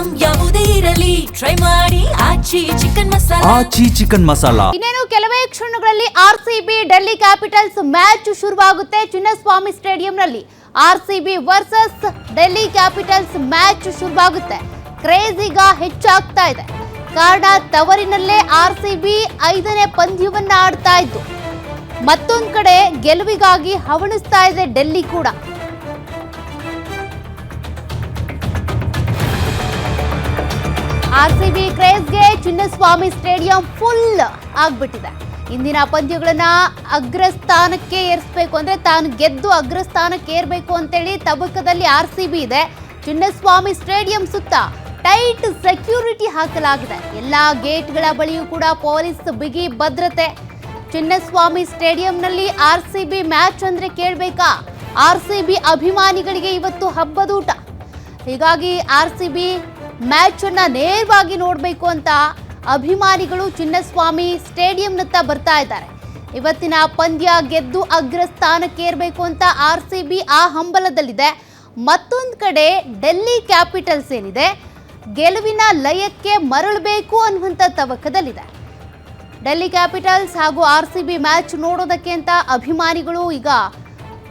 Item ಯಾವುದೇ ಇರಲಿ try ಮಾಡಿ ಆಚಿ ಚಿಕನ್ ಮಸಾಲಾ. ಇನ್ನೇನು ಕೆಲವೇ ಕ್ಷಣಗಳಲ್ಲಿ ಆರ್ಸಿಬಿ ಡೆಲ್ಲಿ ಕ್ಯಾಪಿಟಲ್ಸ್ ಮ್ಯಾಚ್ ಶುರುವಾಗುತ್ತೆ ಚಿನ್ನಸ್ವಾಮಿ ಸ್ಟೇಡಿಯಂನಲ್ಲಿ. RCB versus Delhi Capitals match ಶುರುವಾಗುತ್ತೆ. ಕ್ರೇಜ್ ಈಗ ಹೆಚ್ಚಾಗ್ತಾ ಇದೆ. ಕಾರಣ ತವರಿನಲ್ಲೇ ಆರ್ಸಿಬಿ 5ನೇ ಪಂದ್ಯವನ್ನ ಆಡ್ತಾ ಇದ್ದು, ಮತ್ತೊಂದು ಕಡೆ ಗೆಲುವಿಗಾಗಿ ಹವಣಿಸ್ತಾ ಇದೆ ಡೆಲ್ಲಿ ಕೂಡ. ಆರ್ಸಿಬಿ ಕ್ರೇಜ್ಗೆ ಚಿನ್ನಸ್ವಾಮಿ ಸ್ಟೇಡಿಯಂ ಫುಲ್ ಆಗ್ಬಿಟ್ಟಿದೆ. ಇಂದಿನ ಪಂದ್ಯಗಳನ್ನ ಅಗ್ರಸ್ಥಾನಕ್ಕೆ ಏರಿಸಬೇಕು ಅಂದ್ರೆ ತಾನು ಗೆದ್ದು ಅಗ್ರಸ್ಥಾನಕ್ಕೆ ಏರ್ಬೇಕು ಅಂತೇಳಿ ತಬಕದಲ್ಲಿ ಆರ್ಸಿಬಿ ಇದೆ. ಚಿನ್ನಸ್ವಾಮಿ ಸ್ಟೇಡಿಯಂ ಸುತ್ತ ಟೈಟ್ ಸೆಕ್ಯೂರಿಟಿ ಹಾಕಲಾಗಿದೆ. ಎಲ್ಲಾ ಗೇಟ್ಗಳ ಬಳಿಯೂ ಕೂಡ ಪೊಲೀಸ್ ಬಿಗಿ ಭದ್ರತೆ. ಚಿನ್ನಸ್ವಾಮಿ ಸ್ಟೇಡಿಯಂನಲ್ಲಿ ಆರ್ಸಿಬಿ ಮ್ಯಾಚ್ ಅಂದ್ರೆ ಕೇಳ್ಬೇಕಾ? ಆರ್ಸಿಬಿ ಅಭಿಮಾನಿಗಳಿಗೆ ಇವತ್ತು ಹಬ್ಬದೂಟ. ಹೀಗಾಗಿ ಆರ್ಸಿಬಿ ಮ್ಯಾಚ್ ಅನ್ನ ನೇರವಾಗಿ ನೋಡಬೇಕು ಅಂತ ಅಭಿಮಾನಿಗಳು ಚಿನ್ನಸ್ವಾಮಿ ಸ್ಟೇಡಿಯಂನತ್ತ ಬರ್ತಾ ಇದ್ದಾರೆ. ಇವತ್ತಿನ ಪಂದ್ಯ ಗೆದ್ದು ಅಗ್ರಸ್ಥಾನಕ್ಕೆ ಏರಬೇಕು ಅಂತ ಆರ್ಸಿಬಿ ಆ ಹಂಬಲದಲ್ಲಿದೆ. ಮತ್ತೊಂದು ಕಡೆ ಡೆಲ್ಲಿ ಕ್ಯಾಪಿಟಲ್ಸ್ ಏನಿದೆ, ಗೆಲುವಿನ ಲಯಕ್ಕೆ ಮರಳಬೇಕು ಅನ್ನುವಂಥ ತವಕದಲ್ಲಿದೆ. ಡೆಲ್ಲಿ ಕ್ಯಾಪಿಟಲ್ಸ್ ಹಾಗೂ ಆರ್ಸಿಬಿ ಮ್ಯಾಚ್ ನೋಡೋದಕ್ಕೆ ಅಂತ ಅಭಿಮಾನಿಗಳು ಈಗ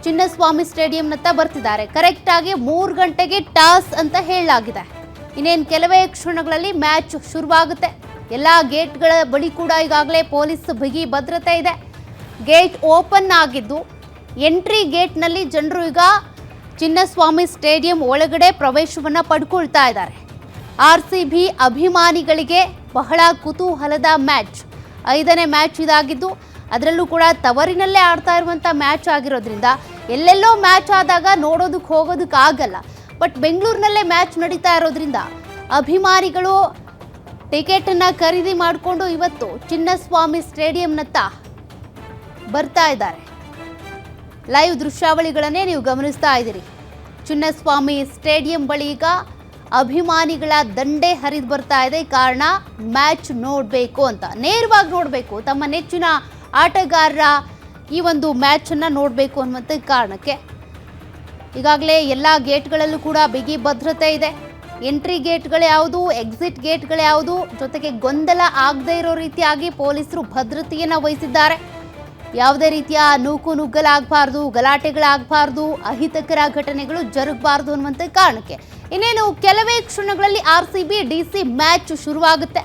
ಚಿನ್ನಸ್ವಾಮಿ ಸ್ಟೇಡಿಯಂನತ್ತ ಬರ್ತಿದ್ದಾರೆ. ಕರೆಕ್ಟ್ ಆಗಿ 3 ಗಂಟೆಗೆ ಟಾಸ್ ಅಂತ ಹೇಳಲಾಗಿದೆ. ಇನ್ನೇನು ಕೆಲವೇ ಕ್ಷಣಗಳಲ್ಲಿ ಮ್ಯಾಚ್ ಶುರುವಾಗುತ್ತೆ. ಎಲ್ಲ ಗೇಟ್ಗಳ ಬಳಿ ಕೂಡ ಈಗಾಗಲೇ ಪೊಲೀಸ್ ಬಿಗಿ ಭದ್ರತೆ ಇದೆ. ಗೇಟ್ ಓಪನ್ ಆಗಿದ್ದು ಎಂಟ್ರಿ ಗೇಟ್ನಲ್ಲಿ ಜನರು ಈಗ ಚಿನ್ನಸ್ವಾಮಿ ಸ್ಟೇಡಿಯಂ ಒಳಗಡೆ ಪ್ರವೇಶವನ್ನು ಪಡ್ಕೊಳ್ತಾ ಇದ್ದಾರೆ. ಆರ್ಸಿಬಿ ಅಭಿಮಾನಿಗಳಿಗೆ ಬಹಳ ಕುತೂಹಲದ ಮ್ಯಾಚ್. 5ನೇ ಮ್ಯಾಚ್ ಇದಾಗಿದ್ದು, ಅದರಲ್ಲೂ ಕೂಡ ತವರಿನಲ್ಲೇ ಆಡ್ತಾ ಇರುವಂಥ ಮ್ಯಾಚ್ ಆಗಿರೋದ್ರಿಂದ ಎಲ್ಲೆಲ್ಲೋ ಮ್ಯಾಚ್ ಆದಾಗ ನೋಡೋದಕ್ಕೆ ಹೋಗೋದಕ್ಕೆ ಆಗಲ್ಲ. ಬಟ್ ಬೆಂಗಳೂರಿನಲ್ಲೇ ಮ್ಯಾಚ್ ನಡೀತಾ ಇರೋದ್ರಿಂದ ಅಭಿಮಾನಿಗಳು ಟಿಕೆಟನ್ನು ಖರೀದಿ ಮಾಡಿಕೊಂಡು ಇವತ್ತು ಚಿನ್ನಸ್ವಾಮಿ ಸ್ಟೇಡಿಯಂನತ್ತ ಬರ್ತಾ ಇದ್ದಾರೆ. ಲೈವ್ ದೃಶ್ಯಾವಳಿಗಳನ್ನೇ ನೀವು ಗಮನಿಸ್ತಾ ಇದ್ದೀರಿ. ಚಿನ್ನಸ್ವಾಮಿ ಸ್ಟೇಡಿಯಂ ಬಳಿ ಈಗ ಅಭಿಮಾನಿಗಳ ದಂಡೆ ಹರಿದು ಬರ್ತಾ ಇದೆ. ಕಾರಣ ಮ್ಯಾಚ್ ನೋಡಬೇಕು ಅಂತ, ನೇರವಾಗಿ ನೋಡಬೇಕು, ತಮ್ಮ ನೆಚ್ಚಿನ ಆಟಗಾರರ ಈ ಒಂದು ಮ್ಯಾಚನ್ನು ನೋಡಬೇಕು ಅನ್ನುವಂಥ ಕಾರಣಕ್ಕೆ ಈಗಾಗಲೇ ಎಲ್ಲ ಗೇಟ್ಗಳಲ್ಲೂ ಕೂಡ ಬಿಗಿ ಭದ್ರತೆ ಇದೆ. ಎಂಟ್ರಿ ಗೇಟ್ಗಳು ಯಾವುದು, ಎಕ್ಸಿಟ್ ಗೇಟ್ಗಳು ಯಾವುದು, ಜೊತೆಗೆ ಗೊಂದಲ ಆಗದೇ ಇರೋ ರೀತಿಯಾಗಿ ಪೊಲೀಸರು ಭದ್ರತೆಯನ್ನು ವಹಿಸಿದ್ದಾರೆ. ಯಾವುದೇ ರೀತಿಯ ನೂಕು ನುಗ್ಗಲಾಗಬಾರ್ದು, ಗಲಾಟೆಗಳಾಗಬಾರ್ದು, ಅಹಿತಕರ ಘಟನೆಗಳು ಜರುಗಬಾರ್ದು ಅನ್ನುವಂಥ ಕಾರಣಕ್ಕೆ ಇನ್ನೇನು ಕೆಲವೇ ಕ್ಷಣಗಳಲ್ಲಿ ಆರ್ಸಿಬಿ ಡಿಸಿ ಮ್ಯಾಚ್ ಶುರುವಾಗುತ್ತೆ.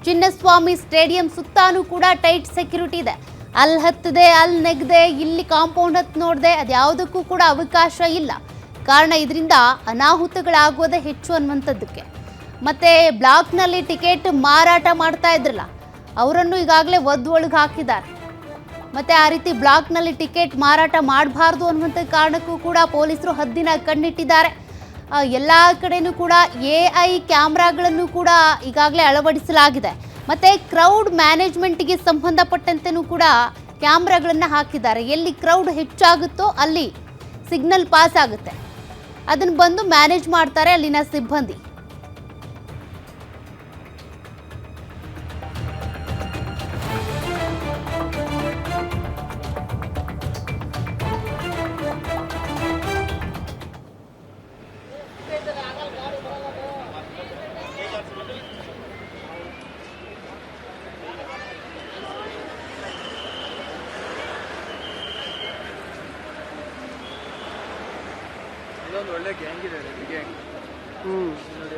ಚಿನ್ನಸ್ವಾಮಿ ಸ್ಟೇಡಿಯಂ ಸುತ್ತಾನೂ ಕೂಡ ಟೈಟ್ ಸೆಕ್ಯೂರಿಟಿ ಇದೆ. ಅಲ್ಲಿ ಹತ್ತಿದೆ, ಅಲ್ಲಿ ನೆಗದೆ, ಇಲ್ಲಿ ಕಾಂಪೌಂಡ್ ಹತ್ತು ನೋಡಿದೆ, ಅದ್ಯಾವುದಕ್ಕೂ ಕೂಡ ಅವಕಾಶ ಇಲ್ಲ. ಕಾರಣ ಇದರಿಂದ ಅನಾಹುತಗಳಾಗೋದೇ ಹೆಚ್ಚು ಅನ್ನುವಂಥದ್ದಕ್ಕೆ. ಮತ್ತು ಬ್ಲಾಕ್ನಲ್ಲಿ ಟಿಕೆಟ್ ಮಾರಾಟ ಮಾಡ್ತಾ ಇದ್ರಲ್ಲ, ಅವರನ್ನು ಈಗಾಗಲೇ ಒಳಗೆ ಹಾಕಿದ್ದಾರೆ. ಮತ್ತು ಆ ರೀತಿ ಬ್ಲಾಕ್ನಲ್ಲಿ ಟಿಕೆಟ್ ಮಾರಾಟ ಮಾಡಬಾರ್ದು ಅನ್ನುವಂಥ ಕಾರಣಕ್ಕೂ ಕೂಡ ಪೊಲೀಸರು ಹದ್ದಿನ ಕಣ್ಣಿಟ್ಟಿದ್ದಾರೆ. ಎಲ್ಲ ಕಡೆಯೂ ಕೂಡ AI ಕ್ಯಾಮ್ರಾಗಳನ್ನು ಕೂಡ ಈಗಾಗಲೇ ಅಳವಡಿಸಲಾಗಿದೆ. ಮತ್ತು ಕ್ರೌಡ್ ಮ್ಯಾನೇಜ್ಮೆಂಟ್ಗೆ ಸಂಬಂಧಪಟ್ಟಂತೆಯೂ ಕೂಡ ಕ್ಯಾಮ್ರಾಗಳನ್ನು ಹಾಕಿದ್ದಾರೆ. ಎಲ್ಲಿ ಕ್ರೌಡ್ ಹೆಚ್ಚಾಗುತ್ತೋ ಅಲ್ಲಿ ಸಿಗ್ನಲ್ ಪಾಸ್ ಆಗುತ್ತೆ, ಅದನ್ನು ಬಂದು ಮ್ಯಾನೇಜ್ ಮಾಡ್ತಾರೆ ಅಲ್ಲಿನ ಸಿಬ್ಬಂದಿ. ಒಳ್ಳೆ ಗ್ಯಾಂಗ್ ಇದೆ ಗ್ಯಾಂಗ್. ನೋಡಿ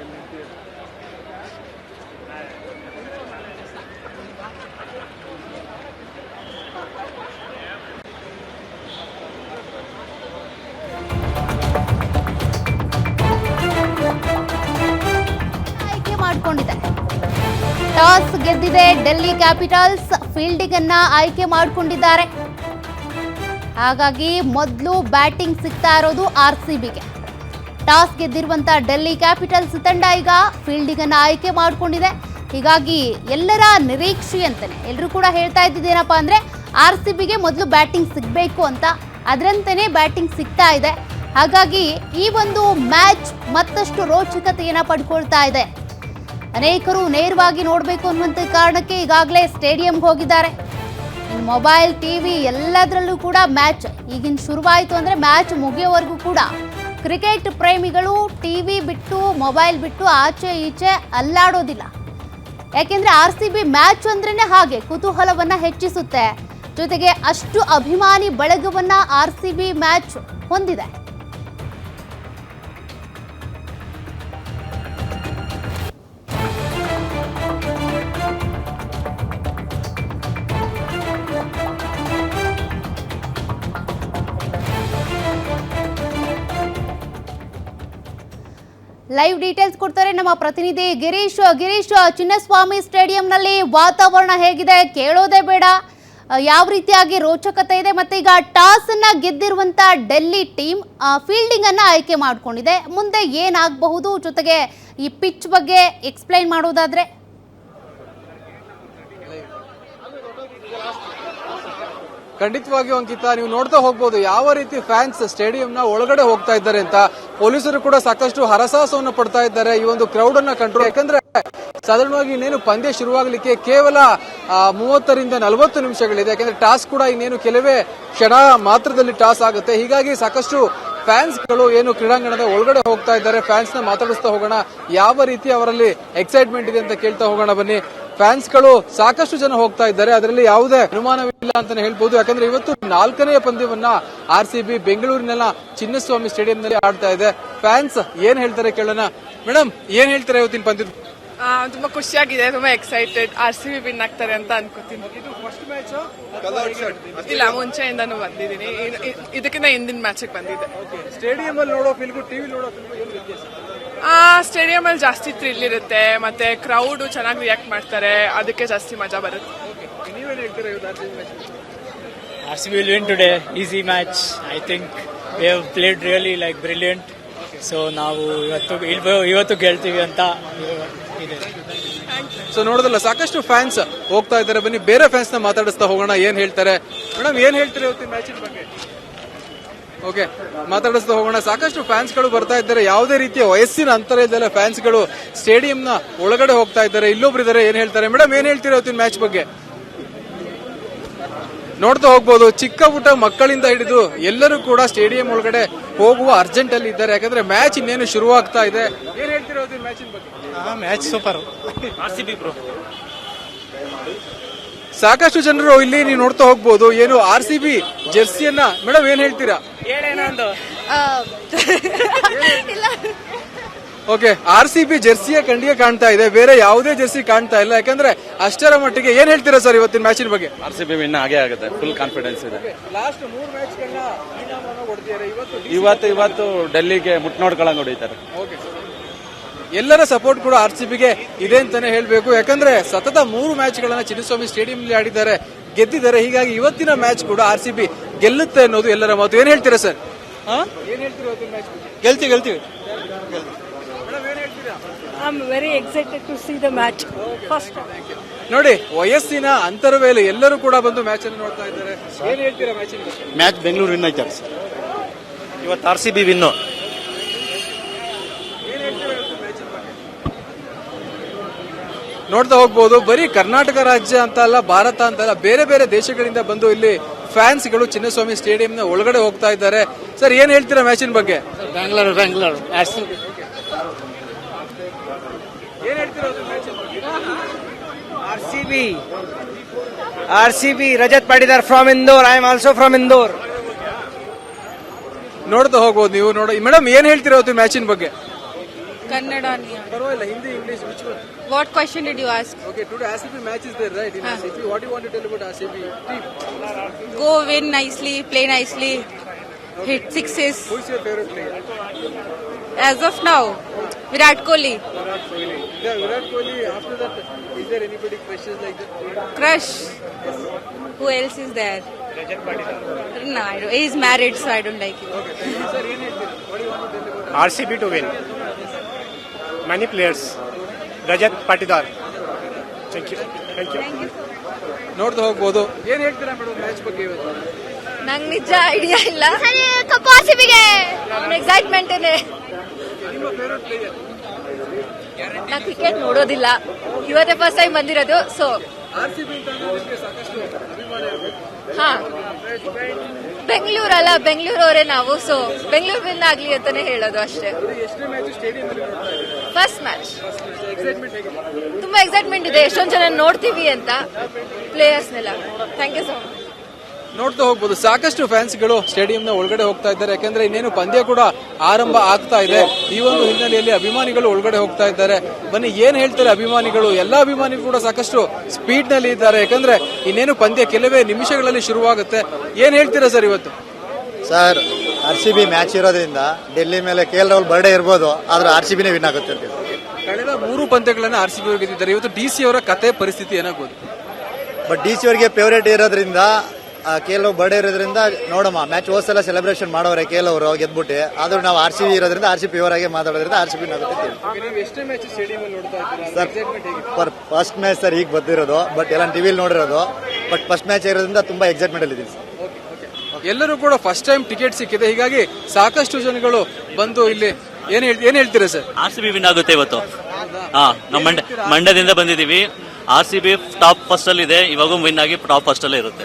ಆಯ್ಕೆ ಮಾಡಿಕೊಂಡಿದೆ. ಟಾಸ್ ಗೆದ್ದಿದೆ ಡೆಲ್ಲಿ ಕ್ಯಾಪಿಟಲ್ಸ್. ಫೀಲ್ಡಿಂಗ್ ಅನ್ನ ಆಯ್ಕೆ ಮಾಡಿಕೊಂಡಿದ್ದಾರೆ. ಹಾಗಾಗಿ ಮೊದಲು ಬ್ಯಾಟಿಂಗ್ ಸಿಗ್ತಾ ಇರೋದು ಆರ್ಸಿಬಿಗೆ. ಟಾಸ್ ಗೆದ್ದಿರುವಂಥ ಡೆಲ್ಲಿ ಕ್ಯಾಪಿಟಲ್ಸ್ ತಂಡ ಈಗ ಫೀಲ್ಡಿಂಗ್ ಅನ್ನು ಆಯ್ಕೆ ಮಾಡಿಕೊಂಡಿದೆ. ಹೀಗಾಗಿ ಎಲ್ಲರ ನಿರೀಕ್ಷೆಯಂತಾನೆ ಎಲ್ಲರೂ ಕೂಡ ಹೇಳ್ತಾ ಇದ್ದಿದ್ದೇನಪ್ಪ ಅಂದರೆ ಆರ್ಸಿಬಿಗೆ ಮೊದಲು ಬ್ಯಾಟಿಂಗ್ ಸಿಗಬೇಕು ಅಂತ. ಅದರಂತೆಯೇ ಬ್ಯಾಟಿಂಗ್ ಸಿಗ್ತಾ ಇದೆ. ಹಾಗಾಗಿ ಈ ಒಂದು ಮ್ಯಾಚ್ ಮತ್ತಷ್ಟು ರೋಚಕತೆಯನ್ನು ಪಡ್ಕೊಳ್ತಾ ಇದೆ. ಅನೇಕರು ನೇರವಾಗಿ ನೋಡಬೇಕು ಅನ್ನುವಂಥ ಕಾರಣಕ್ಕೆ ಈಗಾಗಲೇ ಸ್ಟೇಡಿಯಂಗೆ ಹೋಗಿದ್ದಾರೆ. ಮೊಬೈಲ್, ಟಿವಿ ಎಲ್ಲದರಲ್ಲೂ ಕೂಡ ಮ್ಯಾಚ್ ಈಗಿನ ಶುರುವಾಯಿತು ಅಂದರೆ ಮ್ಯಾಚ್ ಮುಗಿಯೋವರೆಗೂ ಕೂಡ ಕ್ರಿಕೆಟ್ ಪ್ರೇಮಿಗಳು ಟಿವಿ ಬಿಟ್ಟು ಮೊಬೈಲ್ ಬಿಟ್ಟು ಆಚೆ ಈಚೆ ಅಲ್ಲಾಡೋದಿಲ್ಲ. ಯಾಕೆಂದ್ರೆ RCB ಮ್ಯಾಚ್ ಅಂದ್ರೇನೆ ಹಾಗೆ ಕುತೂಹಲವನ್ನ ಹೆಚ್ಚಿಸುತ್ತೆ. ಜೊತೆಗೆ ಅಷ್ಟು ಅಭಿಮಾನಿ ಬಳಗವನ್ನ RCB ಮ್ಯಾಚ್ ಹೊಂದಿದೆ. ಲೈವ್ ಡೀಟೇಲ್ಸ್ ಕೊಡ್ತಾರೆ ನಮ್ಮ ಪ್ರತಿನಿಧಿ ಗಿರೀಶ್. ಚಿನ್ನಸ್ವಾಮಿ ಸ್ಟೇಡಿಯಂನಲ್ಲಿ ವಾತಾವರಣ ಹೇಗಿದೆ ಕೇಳೋದೇ ಬೇಡ, ಯಾವ ರೀತಿಯಾಗಿ ರೋಚಕತೆ ಇದೆ. ಮತ್ತೆ ಈಗ ಟಾಸ್ ಅನ್ನ ಗೆದ್ದಿರುವಂತ ಡೆಲ್ಲಿ ಟೀಮ್ ಫೀಲ್ಡಿಂಗ್ ಅನ್ನ ಆಯ್ಕೆ ಮಾಡ್ಕೊಂಡಿದೆ. ಮುಂದೆ ಏನಾಗಬಹುದು, ಜೊತೆಗೆ ಈ ಪಿಚ್ ಬಗ್ಗೆ ಎಕ್ಸ್ಪ್ಲೈನ್ ಮಾಡೋದಾದ್ರೆ ಖಂಡಿತವಾಗಿಯೂ ಅಂಕಿತ, ನೀವು ನೋಡ್ತಾ ಹೋಗ್ಬೋದು ಯಾವ ರೀತಿ ಫ್ಯಾನ್ಸ್ ಸ್ಟೇಡಿಯಂನ ಒಳಗಡೆ ಹೋಗ್ತಾ ಇದ್ದಾರೆ ಅಂತ. ಪೊಲೀಸರು ಕೂಡ ಸಾಕಷ್ಟು ಹರಸಾಹಸವನ್ನು ಪಡ್ತಾ ಇದ್ದಾರೆ ಈ ಒಂದು ಕ್ರೌಡ್ ಅನ್ನ ಕಂಟ್ರೋಲ್. ಯಾಕಂದ್ರೆ ಸಾಧಾರಣವಾಗಿ ಇನ್ನೇನು ಪಂದ್ಯ ಶುರುವಾಗಲಿಕ್ಕೆ ಕೇವಲ 30 ರಿಂದ 40 ನಿಮಿಷಗಳಿದೆ. ಯಾಕಂದ್ರೆ ಟಾಸ್ ಕೂಡ ಇನ್ನೇನು ಕೆಲವೇ ಕ್ಷಣ ಮಾತ್ರದಲ್ಲಿ ಟಾಸ್ ಆಗುತ್ತೆ. ಹೀಗಾಗಿ ಸಾಕಷ್ಟು ಫ್ಯಾನ್ಸ್ಗಳು ಏನು ಕ್ರೀಡಾಂಗಣದ ಒಳಗಡೆ ಹೋಗ್ತಾ ಇದ್ದಾರೆ. ಫ್ಯಾನ್ಸ್ ನ ಮಾತಾಡಿಸ್ತಾ ಹೋಗೋಣ, ಯಾವ ರೀತಿ ಅವರಲ್ಲಿ ಎಕ್ಸೈಟ್ಮೆಂಟ್ ಇದೆ ಅಂತ ಕೇಳ್ತಾ ಹೋಗೋಣ ಬನ್ನಿ. ಫ್ಯಾನ್ಸ್ಗಳು ಸಾಕಷ್ಟು ಜನ ಹೋಗ್ತಾ ಇದ್ದಾರೆ, ಅದರಲ್ಲಿ ಯಾವುದೇ ಅನುಮಾನವಿಲ್ಲ ಅಂತಾನೆ ಹೇಳ್ಬೋದು. ಯಾಕಂದ್ರೆ ಇವತ್ತು 4ನೇ ಪಂದ್ಯವನ್ನ RCB ಬೆಂಗಳೂರಿನ ಚಿನ್ನಸ್ವಾಮಿ ಸ್ಟೇಡಿಯಂನಲ್ಲಿ ಆಡ್ತಾ ಇದೆ. ಫ್ಯಾನ್ಸ್ ಏನ್ ಹೇಳ್ತಾರೆ ಕೇಳೋಣ. ಮೇಡಮ್, ಏನ್ ಹೇಳ್ತಾರೆ ಇವತ್ತಿನ ಪಂದ್ಯದ? ತುಂಬಾ ಖುಷಿಯಾಗಿದೆ, ತುಂಬಾ ಎಕ್ಸೈಟೆಡ್. RCB ವಿನ್ ಆಗ್ತಾರೆ ಅಂತ ಅನ್ಕೋತೀನಿ. ಇಲ್ಲ, ಮುಂಚೆಯಿಂದಾನು ಬಂದಿದ್ದೀನಿ, ಇದಕ್ಕಿಂತ ಹಿಂದಿನ ಮ್ಯಾಚ್ ಬಂದಿದ್ದೆ. ಸ್ಟೇಡಿಯಂ ಅಲ್ಲಿ ನೋಡೋ ಫೀಲ್ಗೂ ಟಿವಿ ನೋಡೋ ಫೀಲ್ಗೂ ಏನು ವ್ಯತ್ಯಾಸ? ಸ್ಟೇಡಿಯಂ ಅಲ್ಲಿ ಜಾಸ್ತಿ ಥ್ರಿಲ್ ಇರುತ್ತೆ, ಮತ್ತೆ ಕ್ರೌಡ್ ಚೆನ್ನಾಗಿ ರಿಯಾಕ್ಟ್ ಮಾಡ್ತಾರೆ, ಅದಕ್ಕೆ ಜಾಸ್ತಿ ಮಜಾ ಬರುತ್ತೆ. ನೀವೇನ್ ಹೇಳ್ತೀರಾ ಇವತ್ತು RCB will win today. Easy match. I think we have played really like brilliant. So ನಾವು ಇವತ್ತು ಗೆಲ್ತೀವಿ ಅಂತ ಇದೆ. ಸೊ ನೋಡೋದಲ್ಲ, ಸಾಕಷ್ಟು ಫ್ಯಾನ್ಸ್ ಹೋಗ್ತಾ ಇದ್ದಾರೆ. ಬನ್ನಿ ಬೇರೆ ಫ್ಯಾನ್ಸ್ ನ ಮಾತಾಡಿಸ್ತಾ ಹೋಗೋಣ, ಏನ್ ಹೇಳ್ತಾರೆ. ಮೇಡಮ್, ಏನ್ ಹೇಳ್ತೀರಿ ಇವತ್ತಿನ ಮ್ಯಾಚಿನ ಬಗ್ಗೆ? ಓಕೆ, ಮಾತಾಡಿಸ್ತಾ ಹೋಗೋಣ. ಸಾಕಷ್ಟು ಫ್ಯಾನ್ಸ್ ಗಳು ಬರ್ತಾ ಇದ್ದಾರೆ, ಯಾವುದೇ ರೀತಿಯ ವಯಸ್ಸಿನ ಅಂತರ ಇದ್ದಲ್ಲ ಫ್ಯಾನ್ಸ್ ಗಳು ಸ್ಟೇಡಿಯಂನ ಒಳಗಡೆ ಹೋಗ್ತಾ ಇದ್ದಾರೆ. ಇಲ್ಲೊಬ್ರು ಇದ್ದಾರೆ, ಏನ್ ಹೇಳ್ತಾರೆ. ಮೇಡಮ್, ಏನ್ ಹೇಳ್ತೀರಾ ಇವತ್ತಿನ ಮ್ಯಾಚ್ ಬಗ್ಗೆ? ನೋಡ್ತಾ ಹೋಗ್ಬೋದು, ಚಿಕ್ಕ ಪುಟ್ಟ ಮಕ್ಕಳಿಂದ ಹಿಡಿದು ಎಲ್ಲರೂ ಕೂಡ ಸ್ಟೇಡಿಯಂ ಒಳಗಡೆ ಹೋಗುವ ಅರ್ಜೆಂಟ್ ಅಲ್ಲಿ ಇದ್ದಾರೆ. ಯಾಕಂದ್ರೆ ಮ್ಯಾಚ್ ಇನ್ನೇನು ಶುರುವಾಗ್ತಾ ಇದೆ. ಏನ್ ಹೇಳ್ತೀರಾ ಇವತ್ತಿನ ಮ್ಯಾಚಿನ ಬಗ್ಗೆ? Match super. RCB bro. ಸಾಕಷ್ಟು ಜನರು ಇಲ್ಲಿ ನೀವು ನೋಡ್ತಾ ಹೋಗ್ಬೋದು, ಏನು RCB ಜೆರ್ಸಿಯನ್ನ. ಮೇಡಮ್, ಏನ್ ಹೇಳ್ತೀರಾ? ಓಕೆ, RCB ಜೆರ್ಸಿಯ ಖಂಡಿಗೆ ಕಾಣ್ತಾ ಇದೆ, ಬೇರೆ ಯಾವುದೇ ಜೆರ್ಸಿ ಕಾಣ್ತಾ ಇಲ್ಲ. ಯಾಕಂದ್ರೆ ಅಷ್ಟರ ಮಟ್ಟಿಗೆ. ಏನ್ ಹೇಳ್ತೀರಾ ಸರ್ ಇವತ್ತಿನ ಮ್ಯಾಚಿನ ಬಗ್ಗೆ? RCB ವಿನ್ ಆಗೇ ಆಗುತ್ತೆ, ಫುಲ್ ಕಾನ್ಫಿಡೆನ್ಸ್ ಇದೆ. ಲಾಸ್ಟ್ 3 ಮ್ಯಾಚ್ ಇವತ್ತು ಡೆಲ್ಲಿಗೆ ಮುಟ್ ನೋಡ್ಕೊಳ್ಳಂಗ್ ಹೊಡಿತಾರೆ. ಓಕೆ, ಎಲ್ಲರ ಸಪೋರ್ಟ್ ಕೂಡ RCBಗೆ ಇದೆ ಅಂತಾನೆ ಹೇಳ್ಬೇಕು. ಯಾಕಂದ್ರೆ ಸತತ 3 ಮ್ಯಾಚ್ಗಳನ್ನ ಚಿನ್ನಸ್ವಾಮಿ ಸ್ಟೇಡಿಯಂನಲ್ಲಿ ಆಡಿದ್ದಾರೆ, ಗೆದ್ದಿದ್ದಾರೆ. ಹೀಗಾಗಿ ಇವತ್ತಿನ ಮ್ಯಾಚ್ ಕೂಡ RCB ಗೆಲ್ಲುತ್ತೆ ಅನ್ನೋದು ಎಲ್ಲರ ಮಾತು. ಏನ್ ಹೇಳ್ತೀರಾ ಸರ್? ಏನ್ ಹೇಳ್ತೀರಾ ಇವತ್ತಿನ ಮ್ಯಾಚ್? ಗೆಲ್ತೀವಿ. I'm very excited to see the match. First. ನೋಡಿ, ವಯಸ್ಸಿನ ಅಂತರವೇ ಇಲ್ಲ, ಎಲ್ಲರೂ ಕೂಡ ಬಂದು ಮ್ಯಾಚ್ ಅನ್ನು ನೋಡ್ತಾ ಇದ್ದಾರೆ. ಏನ್ ಹೇಳ್ತೀರಾ ಮ್ಯಾಚಿನ ಬಗ್ಗೆ? ಮ್ಯಾಚ್ ಬೆಂಗಳೂರು ವಿನ್ ಆಯ್ತಾರೆ ಸರ್. ಇವತ್ತು RCB ವಿನ್ನು. ನೋಡ್ತಾ ಹೋಗ್ಬೋದು, ಬರೀ ಕರ್ನಾಟಕ ರಾಜ್ಯ ಅಂತ ಅಲ್ಲ, ಭಾರತ ಅಂತ ಅಲ್ಲ, ಬೇರೆ ಬೇರೆ ದೇಶಗಳಿಂದ ಬಂದು ಇಲ್ಲಿ ಫ್ಯಾನ್ಸ್ಗಳು ಚಿನ್ನಸ್ವಾಮಿ ಸ್ಟೇಡಿಯಂನ ಒಳಗಡೆ ಹೋಗ್ತಾ ಇದ್ದಾರೆ. ಸರ್, ಏನ್ ಹೇಳ್ತೀರಾ ಮ್ಯಾಚಿನ ಬಗ್ಗೆ? ಬೆಂಗಳೂರು ಏನ್ ಹೇಳ್ತೀರಾ ಮ್ಯಾಚಿನ ಬಗ್ಗೆ? RCB Rajat Patidar from Indore. I am also from Indore. ನೋಡ್ತಾ ಹೋಗ್ಬೋದು ನೀವು. ಮೇಡಮ್, ಏನ್ ಹೇಳ್ತೀರಾ ಇವತ್ತು ಮ್ಯಾಚಿನ ಬಗ್ಗೆ? Kannada. ಪರವಾಗಿಲ್ಲ, Hindi, English, which one? What question did you ask? Okay, today RCB match is there, right? In RCB, what do you want to tell about RCB team? Go win nicely, play nicely, hit sixes. Who is your favorite player? As of now, Virat Kohli. Virat Kohli. Yeah, Virat Kohli. After that, is there anybody crushes like that? Crush. Who else is there? No, I don't. He's married, so I don't like him. Okay, thank you. Sir, ಏನ್ ಹೇಳ್ತೀರಾ? What do you want to tell about RCB to win. Many players. Rajat Patidar. Thank you. ನೋಡ್ತಾ ಹೋಗ್ಬೋದು. ಏನ್ ಹೇಳ್ತೀರಾ madam match ಬಗ್ಗೆ ಇವತ್ತು? ನಂಗೆ ನಿಜ ಐಡಿಯಾ ಇಲ್ಲ. ಕಪ್ RCBಗೆ ಎಕ್ಸೈಟ್ಮೆಂಟ್ ಇದೆ. ನಿಮ್ಮ ಫೇವರೇಟ್ ಪ್ಲೇಯರ್? ನಾ ಕ್ರಿಕೆಟ್ ನೋಡೋದಿಲ್ಲ, ಇವತ್ತೇ ಫಸ್ಟ್ ಟೈಮ್ ಬಂದಿರೋದು. ಸೊ RCB ಅಂತ ಅಂದ್ರೆ ನಿಮಗೆ ಸಾಕಷ್ಟು ಅಭಿಮಾನ ಇರಬೇಕು. ಹಾ, ಬೆಂಗಳೂರಲ್ಲ, ಬೆಂಗಳೂರವರೇ ನಾವು. ಸೊ ಬೆಂಗಳೂರು ವಿನ್ ಆಗ್ಲಿ ಅಂತಾನೆ ಹೇಳೋದು ಅಷ್ಟೇ. ಫಸ್ಟ್ ಮ್ಯಾಚ್ ತುಂಬಾ ಎಕ್ಸೈಟ್ಮೆಂಟ್ ಇದೆ, ಎಷ್ಟೊಂದು ಜನ ನೋಡ್ತೀವಿ ಅಂತ ಪ್ಲೇಯರ್ಸ್ನೆಲ್ಲ. Thank you so much. ನೋಡ್ತಾ ಹೋಗ್ಬೋದು, ಸಾಕಷ್ಟು ಫ್ಯಾನ್ಸ್ಗಳು ಸ್ಟೇಡಿಯಂನ ಒಳಗಡೆ ಹೋಗ್ತಾ ಇದ್ದಾರೆ. ಯಾಕಂದ್ರೆ ಇನ್ನೇನು ಪಂದ್ಯ ಕೂಡ ಆರಂಭ ಆಗ್ತಾ ಇದೆ. ಈ ಒಂದು ಹಿನ್ನೆಲೆಯಲ್ಲಿ ಅಭಿಮಾನಿಗಳು ಒಳಗಡೆ ಹೋಗ್ತಾ ಇದ್ದಾರೆ. ಬನ್ನಿ ಏನ್ ಹೇಳ್ತಾರೆ ಅಭಿಮಾನಿಗಳು. ಎಲ್ಲಾ ಅಭಿಮಾನಿಗಳು ಕೂಡ ಸಾಕಷ್ಟು ಸ್ಪೀಡ್ ನಲ್ಲಿ ಇದ್ದಾರೆ. ಯಾಕಂದ್ರೆ ಇನ್ನೇನು ಪಂದ್ಯ ಕೆಲವೇ ನಿಮಿಷಗಳಲ್ಲಿ ಶುರುವಾಗುತ್ತೆ. ಏನ್ ಹೇಳ್ತೀರಾ ಸರ್ ಇವತ್ತು? ಸರ್, RCB ಮ್ಯಾಚ್ ಇರೋದ್ರಿಂದ ಡೆಲ್ಲಿ ಮೇಲೆ KL ರಾಹುಲ್ ಬರ್ಡೇ ಇರ್ಬೋದು, ಆದ್ರೆ RCBನೇ ವಿನ್ ಆಗುತ್ತೆ ಅಂತ. ಕಳೆದ 3 ಪಂದ್ಯಗಳನ್ನ RCB ಅವರು ಗೆದ್ದಿದ್ದಾರೆ. ಇವತ್ತು DC ಅವರ ಕತೆ ಪರಿಸ್ಥಿತಿ ಏನಾಗ್ಬೋದು? ಬಟ್ DC ಅವರಿಗೆ ಫೇವರೇಟ್ ಇರೋದ್ರಿಂದ, KL ರಾಹುಲ್ ಬರ್ಡೇ ಇರೋದ್ರಿಂದ ನೋಡಮ್ಮ, ಮ್ಯಾಚ್ ಹೋದ್ಸಲ ಸೆಲೆಬ್ರೇಷನ್ ಮಾಡೋರೆ KL ಅವರು ಗೆದ್ಬಿಟ್ಟು. ಆದ್ರೂ ನಾವು RCB ಇರೋದ್ರಿಂದ RCB ಫೇವರ್ ಆಗಿ ಮಾತಾಡೋದ್ರಿಂದ RCB ಆಗುತ್ತೆ. ಸರ್, ಫಸ್ಟ್ ಮ್ಯಾಚ್ ಸರ್ ಈಗ ಬಂದಿರೋದು, ಬಟ್ ಎಲ್ಲ ಟಿವಿಲಿ ನೋಡಿರೋದು. ಬಟ್ ಫಸ್ಟ್ ಮ್ಯಾಚ್ ಇರೋದ್ರಿಂದ ತುಂಬಾ ಎಕ್ಸೈಟ್ಮೆಂಟ್ ಅಲ್ಲಿ ಇದ್ದೀನಿ ಸರ್. ಎಲ್ಲರೂ ಕೂಡ ಫಸ್ಟ್ ಟೈಮ್ ಟಿಕೆಟ್ ಸಿಕ್ಕಿದೆ, ಹೀಗಾಗಿ ಸಾಕಷ್ಟು ಜನಗಳು ಬಂದು ಇಲ್ಲಿ ಏನ್ ಹೇಳ್ತೀರಾ ಸರ್? RCB ವಿನ್ ಆಗುತ್ತೆ ಇವತ್ತು. ನಾವು ಮಂಡ್ಯದಿಂದ ಬಂದಿದ್ದೀವಿ. RCB ಟಾಪ್ ಫಸ್ಟ್ ಅಲ್ಲಿ ಇದೆ, ಇವಾಗೂ ವಿನ್ ಆಗಿ ಟಾಪ್ ಫಸ್ಟ್ ಅಲ್ಲೇ ಇರುತ್ತೆ.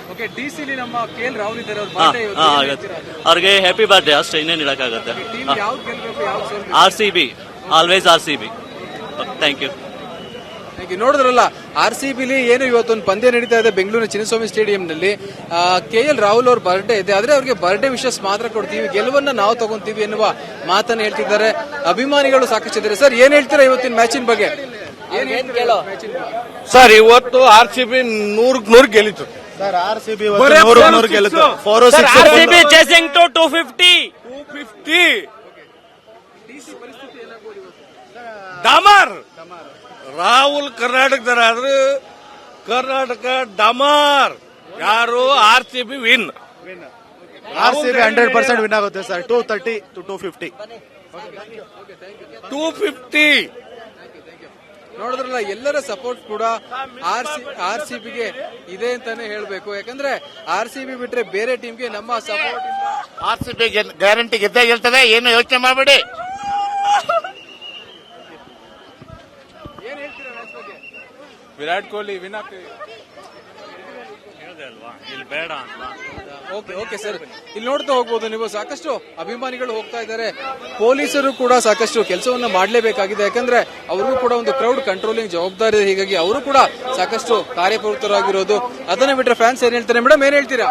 ಅವ್ರಿಗೆ ಹ್ಯಾಪಿ ಬರ್ಡೇ ಅಷ್ಟೇ, ಇನ್ನೇನು ಇಡಕ್ಕಾಗತ್ತೆ. RCB always RCB. Thank you. ನೋಡಿದ್ರಲ್ಲ, RCBಲಿ ಏನು ಇವತ್ತೊಂದು ಪಂದ್ಯ ನಡೀತಾ ಇದೆ ಬೆಂಗಳೂರಿನ ಚಿನ್ನಸ್ವಾಮಿ ಸ್ಟೇಡಿಯಂನಲ್ಲಿ. KL ರಾಹುಲ್ ಅವ್ರ ಬರ್ಡೇ ಇದೆ, ಆದ್ರೆ ಅವ್ರಿಗೆ ಬರ್ಡೇ ವಿಶಸ್ ಮಾತ್ರ ಕೊಡ್ತೀವಿ, ಗೆಲುವನ್ನ ನಾವು ತಗೊಂತೀವಿ ಎನ್ನುವ ಮಾತನ್ನ ಹೇಳ್ತಿದ್ದಾರೆ. ಅಭಿಮಾನಿಗಳು ಸಾಕಷ್ಟು ಇದ್ದಾರೆ. ಸರ್, ಏನ್ ಹೇಳ್ತೀರಾ ಇವತ್ತಿನ ಮ್ಯಾಚಿನ ಬಗ್ಗೆ? ಸರ್, ಇವತ್ತು RCB 100 ಗೆಲ್ಲಿತು. ಸರ್, RCB 100 ಗೆಲ್ಲಿತು. RCB chasing to 250. ಡಾಮರ್ ರಾಹುಲ್ ಕರ್ನಾಟಕದರಾದ್ರೆ ಕರ್ನಾಟಕ ಡಾಮರ್. ಯಾರು RCB ವಿನ್. RCB 100% ವಿನ್ ಆಗುತ್ತೆ ಸರ್. 230 to 250. 250. ನೋಡಿದ್ರಲ್ಲ, ಎಲ್ಲರ ಸಪೋರ್ಟ್ ಕೂಡ RCBಗೆ ಇದೆ ಅಂತಾನೆ ಹೇಳ್ಬೇಕು. ಯಾಕಂದ್ರೆ RCB ಬಿಟ್ರೆ ಬೇರೆ ಟೀಮ್ಗೆ ನಮ್ಮ ಸಪೋರ್ಟ್ ಇಲ್ಲ. RCB ಗ್ಯಾರಂಟಿ ಗೆದ್ದೇ ಗೆಲ್ತದೆ, ಏನು ಯೋಚನೆ ಮಾಡಬೇಡಿ. ಏನ್ ಹೇಳ್ತೀರಾ ಮ್ಯಾಚ್ ಬಗ್ಗೆ? ವಿರಾಟ್ ಕೊಹ್ಲಿ ವಿನ್ ಆಗ್ತದೆ. ಓಕೆ ಸರ್, ಇಲ್ಲಿ ನೋಡ್ತಾ ಹೋಗ್ಬೋದು ನೀವು, ಸಾಕಷ್ಟು ಅಭಿಮಾನಿಗಳು ಹೋಗ್ತಾ ಇದ್ದಾರೆ. ಪೊಲೀಸರು ಕೂಡ ಸಾಕಷ್ಟು ಕೆಲಸವನ್ನ ಮಾಡಲೇಬೇಕಾಗಿದೆ. ಯಾಕಂದ್ರೆ ಅವರು ಕೂಡ ಒಂದು ಕ್ರೌಡ್ ಕಂಟ್ರೋಲಿಂಗ್ ಜವಾಬ್ದಾರಿ ಇದೆ. ಹೀಗಾಗಿ ಅವರು ಕೂಡ ಸಾಕಷ್ಟು ಕಾರ್ಯಪ್ರವೃತ್ತರಾಗಿರೋದು. ಅದನ್ನ ಬಿಟ್ರೆ ಫ್ಯಾನ್ಸ್ ಏನ್ ಹೇಳ್ತಾರೆ? ಮೇಡಮ್, ಏನ್ ಹೇಳ್ತೀರಾ?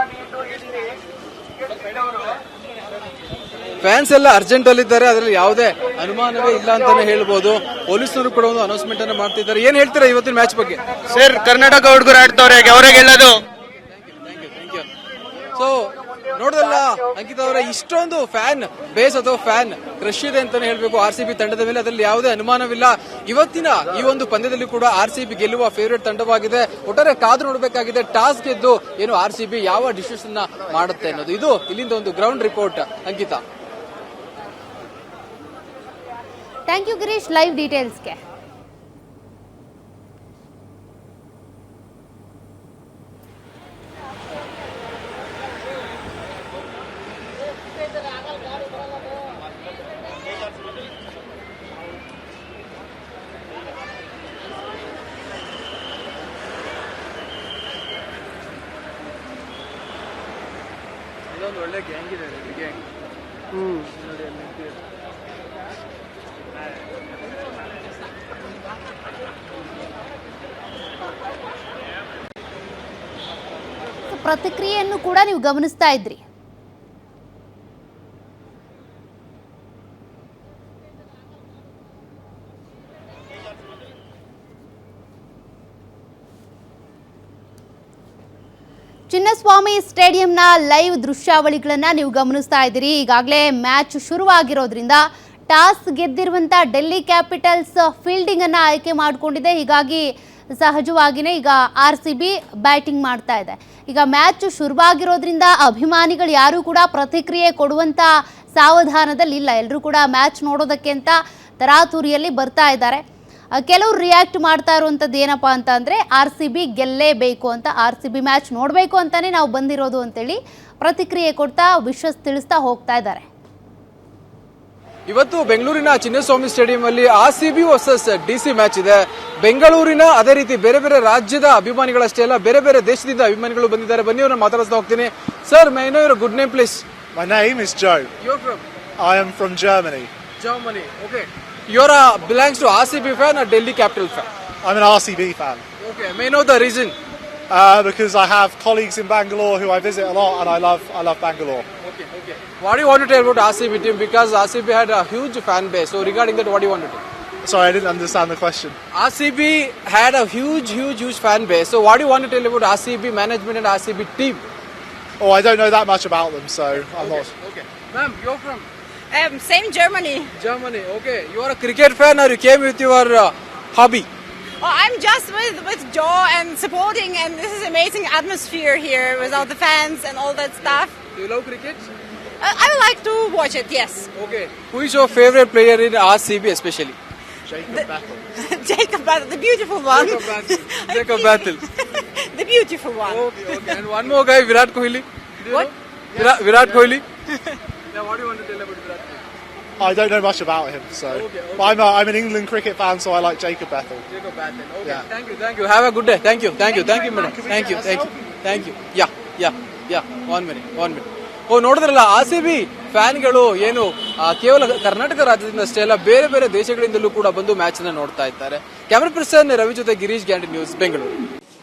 ಫ್ಯಾನ್ಸ್ ಎಲ್ಲ ಅರ್ಜೆಂಟ್ ಅಲ್ಲಿದ್ದಾರೆ, ಅದರಲ್ಲಿ ಯಾವುದೇ ಅನುಮಾನವೇ ಇಲ್ಲ ಅಂತಾನೆ ಹೇಳ್ಬೋದು. ಪೊಲೀಸರು ಕೂಡ ಒಂದು ಅನೌನ್ಸ್ಮೆಂಟ್ ಅನ್ನು ಮಾಡ್ತಿದ್ದಾರೆ. ಏನ್ ಹೇಳ್ತೀರಾ ಇವತ್ತಿನ ಮ್ಯಾಚ್ ಬಗ್ಗೆ? ಸರ್, ಕರ್ನಾಟಕ ಹುಡುಗರು ಆಡ್ತವ್ರೆ, ಅವರೇ ಗೆಲ್ಲೋದು. ಸೊ ನೋಡೋದಲ್ಲ ಅಂಕಿತಾ ಅವರ, ಇಷ್ಟೊಂದು ಫ್ಯಾನ್ ಬೇಸ್ ಅಥವಾ ಫ್ಯಾನ್ ಕ್ರಶ್ ಇದೆ ಅಂತಾನೆ ಹೇಳ್ಬೇಕು RCB ತಂಡದ ಮೇಲೆ. ಅದರಲ್ಲಿ ಯಾವುದೇ ಅನುಮಾನವಿಲ್ಲ. ಇವತ್ತಿನ ಈ ಒಂದು ಪಂದ್ಯದಲ್ಲಿ ಕೂಡ RCB ಗೆಲ್ಲುವ ಫೇವರೇಟ್ ತಂಡವಾಗಿದೆ. ಒಟ್ಟಾರೆ ಕಾದು ನೋಡಬೇಕಾಗಿದೆ, ಟಾಸ್ ಗೆದ್ದು ಏನು RCB ಯಾವ ಡಿಸಿಷನ್ ಮಾಡುತ್ತೆ ಅನ್ನೋದು. ಇದು ಇಲ್ಲಿಂದ ಒಂದು ground report. Ankita, thank you Girish, live ಡೀಟೇಲ್ಸ್ಗೆ. ಒಳ್ಳೆ ಗ್ಯಾಂಗ್ ಇದೆ. ಪ್ರತಿಕ್ರಿಯೆಯನ್ನು ಕೂಡ ನೀವು ಗಮನಿಸ್ತಾ ಇದ್ರಿ. ಚಿನ್ನಸ್ವಾಮಿ ಸ್ಟೇಡಿಯಂನ ಲೈವ್ ದೃಶ್ಯಾವಳಿಗಳನ್ನ ನೀವು ಗಮನಿಸ್ತಾ ಇದ್ದೀರಿ. ಈಗಾಗಲೇ ಮ್ಯಾಚ್ ಶುರುವಾಗಿರೋದ್ರಿಂದ ಟಾಸ್ ಗೆದ್ದಿರುವಂಥ ಡೆಲ್ಲಿ ಕ್ಯಾಪಿಟಲ್ಸ್ ಫೀಲ್ಡಿಂಗ್ ಅನ್ನು ಆಯ್ಕೆ ಮಾಡಿಕೊಂಡಿದೆ. ಹೀಗಾಗಿ ಸಹಜವಾಗಿಯೇ ಈಗ RCB ಬ್ಯಾಟಿಂಗ್ ಮಾಡ್ತಾ ಇದೆ. ಈಗ ಮ್ಯಾಚ್ ಶುರುವಾಗಿರೋದ್ರಿಂದ ಅಭಿಮಾನಿಗಳು ಯಾರೂ ಕೂಡ ಪ್ರತಿಕ್ರಿಯೆ ಕೊಡುವಂಥ ಸಾವಧಾನದಲ್ಲಿ ಇಲ್ಲ. ಎಲ್ಲರೂ ಕೂಡ ಮ್ಯಾಚ್ ನೋಡೋದಕ್ಕೆ ಅಂತ ತರಾತುರಿಯಲ್ಲಿ ಬರ್ತಾ ಇದ್ದಾರೆ. ಕೆಲವರು ರಿಯಾಕ್ಟ್ ಮಾಡ್ತಾ ಇರುವಂಥದ್ದು ಏನಪ್ಪ ಅಂತ ಅಂದರೆ RCB ಗೆಲ್ಲೇಬೇಕು ಅಂತ, RCB ಮ್ಯಾಚ್ ನೋಡಬೇಕು ಅಂತಲೇ ನಾವು ಬಂದಿರೋದು ಅಂತೇಳಿ ಪ್ರತಿಕ್ರಿಯೆ ಕೊಡ್ತಾ ವಿಶಸ್ ತಿಳಿಸ್ತಾ ಹೋಗ್ತಾ ಇದ್ದಾರೆ. ಇವತ್ತು ಬೆಂಗಳೂರಿನ ಚಿನ್ನಸ್ವಾಮಿ ಸ್ಟೇಡಿಯಂ ಅಲ್ಲಿ RCB ವರ್ಸಸ್ DC ಮ್ಯಾಚ್ ಇದೆ. ಬೆಂಗಳೂರಿನ ಅದೇ ರೀತಿ ಬೇರೆ ಬೇರೆ ರಾಜ್ಯದ ಅಭಿಮಾನಿಗಳಷ್ಟೇ ಅಲ್ಲ, ಬೇರೆ ಬೇರೆ ದೇಶದಿಂದ ಅಭಿಮಾನಿಗಳು ಬಂದಿದ್ದಾರೆ. ಬನ್ನಿ ಅವ್ರನ್ನ ಮಾತಾಡ್ತಾ ಹೋಗ್ತೀನಿ. Sir, my know your good name please. My name is Joe. You're from I am from Germany. Germany. Okay. You're belongs to RCB fan or Delhi Capital fan? I'm an RCB fan. Okay. May I know the reason? Because I have colleagues in Bangalore who I visit a lot, and I love Bangalore. Okay. Okay. What do you want to tell about RCB team? Because RCB had a huge fan base. So regarding that, what do you want to tell? Sorry, I didn't understand the question. RCB had a huge fan base. So what do you want to tell about RCB management and RCB team? Oh, I don't know that much about them, so I'm not. Okay. Ma'am, you're from Same Germany. Germany. Okay. You are a cricket fan or you came with your hobby? Oh, I'm just with Joe and supporting, and this is amazing atmosphere here with all the fans and all that stuff. Do you love cricket? I would like to watch it, yes. Okay. Who is your favorite player in RCB especially? Jacob Bethel. Jacob Battle, the beautiful one. Jacob Bethel. The beautiful one. Okay, okay. And one more guy, Virat Kohli. Do you What? know? Virat Kohli. Yeah, what do you want to tell about Virat Kohli? I don't know much about him, so. Okay. But I'm an England cricket fan, so I like Jacob Bethel. Jacob Bethel. Okay. Yeah. Thank you. Have a good day. Thank you, madam. Thank you. Yeah. 1 minute. ನೋಡಿದ್ರಲ್ಲ, RCB ಫ್ಯಾನ್ಗಳು ಏನು ಕೇವಲ ಕರ್ನಾಟಕ ರಾಜ್ಯದಿಂದ ಅಷ್ಟೇ ಅಲ್ಲ, ಬೇರೆ ಬೇರೆ ದೇಶಗಳಿಂದಲೂ ಕೂಡ ಬಂದು ಮ್ಯಾಚ್ ಅನ್ನ ನೋಡ್ತಾ ಇದ್ದಾರೆ. ಕ್ಯಾಮರಾ ಪರ್ಸನ್ ರವಿ ಜೊತೆ ಗಿರೀಶ್ ಗ್ಯಾಂಡಿ, ನ್ಯೂಸ್ ಬೆಂಗಳೂರು.